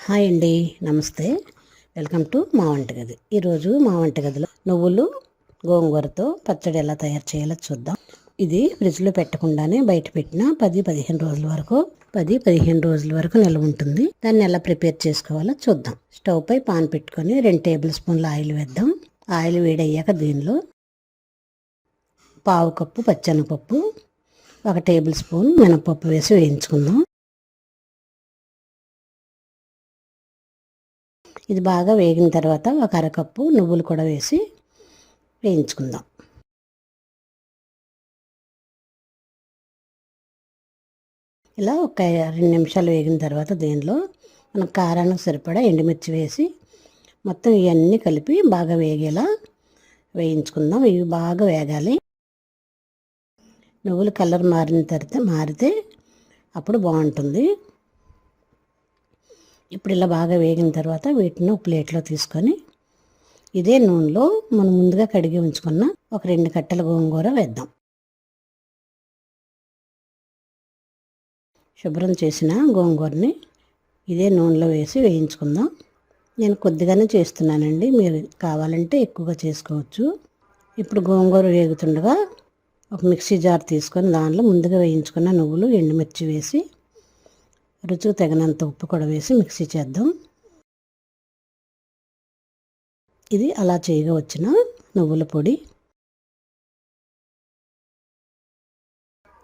Hi అండి, నమస్తే. Welcome to మా వంటగది. ఈరోజు మా వంటగదిలో నువ్వులు గోంగూరతో పచ్చడి ఎలా తయారు చేయాలో చూద్దాం. ఇది ఫ్రిడ్జ్లో పెట్టకుండానే బయట పెట్టిన 10-15 రోజుల వరకు నిల్వ ఉంటుంది. దాన్ని ఎలా ప్రిపేర్ చేసుకోవాలో చూద్దాం. స్టవ్ పై పాన్ పెట్టుకొని 2 టేబుల్ స్పూన్ల ఆయిల్ వేద్దాం. ఆయిల్ వేడయ్యాక దీనిలో 1/2 కప్పు పచ్చెనగపప్పు, 1 టేబుల్ స్పూన్ మినపప్పు వేసి వేయించుకుందాం. ఇది బాగా వేగిన తర్వాత 1 అరకప్పు నువ్వులు కూడా వేసి వేయించుకుందాం. ఇలా ఒక 2 నిమిషాలు వేగిన తర్వాత దీనిలో మనం కారానికి సరిపడా ఎండుమిర్చి వేసి మొత్తం ఇవన్నీ కలిపి బాగా వేగేలా వేయించుకుందాం. ఇవి బాగా వేగాలి. నువ్వులు కలర్ మారిన తర్వాత మారితే అప్పుడు బాగుంటుంది. ఇప్పుడు ఇలా బాగా వేగిన తర్వాత వీటిని ఒక ప్లేట్లో తీసుకొని ఇదే నూనెలో మనం ముందుగా కడిగి ఉంచుకున్న ఒక 2 కట్టల గోంగూర వేద్దాం. శుభ్రం చేసిన గోంగూరని ఇదే నూనెలో వేసి వేయించుకుందాం. నేను కొద్దిగానే చేస్తున్నానండి, మీరు కావాలంటే ఎక్కువగా చేసుకోవచ్చు. ఇప్పుడు గోంగూర వేగుతుండగా ఒక మిక్సీ జార్ తీసుకొని దానిలో ముందుగా వేయించుకున్న నువ్వులు, ఎండుమిర్చి వేసి రుచికి తగినంత ఉప్పు కూడా వేసి మిక్సీ చేద్దాం. ఇది అలా చేయగా వచ్చిన నువ్వుల పొడి.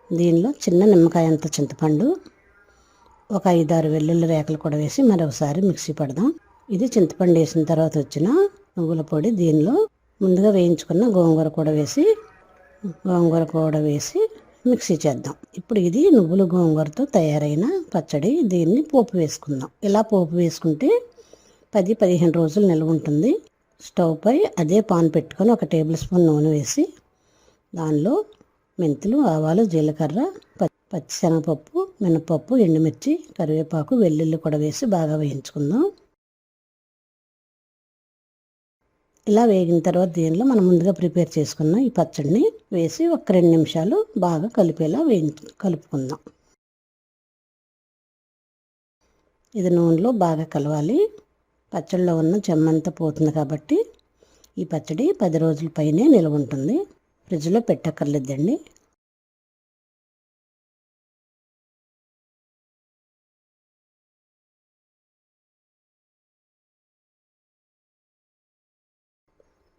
దీనిలో చిన్న నిమ్మకాయ అంత చింతపండు, ఒక 5-6 వెల్లుల్లి రేకలు కూడా వేసి మరొకసారి మిక్సీ పడదాం. ఇది చింతపండు వేసిన తర్వాత వచ్చిన నువ్వుల పొడి. దీనిలో ముందుగా వేయించుకున్న గోంగూర కూడా వేసి మిక్సీ చేద్దాం. ఇప్పుడు ఇది నువ్వులు గోంగూరతో తయారైన పచ్చడి. దీన్ని పోపు వేసుకుందాం. ఇలా పోపు వేసుకుంటే 10-15 రోజులు నిల్వ ఉంటుంది. స్టవ్ పై అదే పాన్ పెట్టుకొని 1 టేబుల్ స్పూన్ నూనె వేసి దానిలో మెంతులు, ఆవాలు, జీలకర్ర, పచ్చిశనగపప్పు, మినపప్పు, ఎండుమిర్చి, కరివేపాకు, వెల్లుల్లి కూడా వేసి బాగా వేయించుకుందాం. ఇలా వేగిన తర్వాత దీనిలో మనం ముందుగా ప్రిపేర్ చేసుకున్న ఈ పచ్చడిని వేసి ఒక 2 నిమిషాలు బాగా కలిపేలా కలుపుకుందాం. ఇది నూనెలో బాగా కలవాలి. పచ్చడిలో ఉన్న చెమ్మంతా పోతుంది కాబట్టి ఈ పచ్చడి 10 రోజుల పైనే నిల్వ ఉంటుంది. ఫ్రిడ్జ్లో పెట్టక్కర్లేదండి.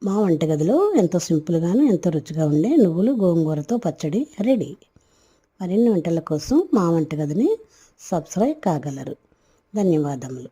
మా వంటగదిలో ఎంతో సింపుల్గాను ఎంతో రుచిగా ఉండే నువ్వులు గోంగూరతో పచ్చడి రెడీ. మరిన్ని వంటల కోసం మా వంటగదిని సబ్స్క్రైబ్ కాగలరు. ధన్యవాదములు.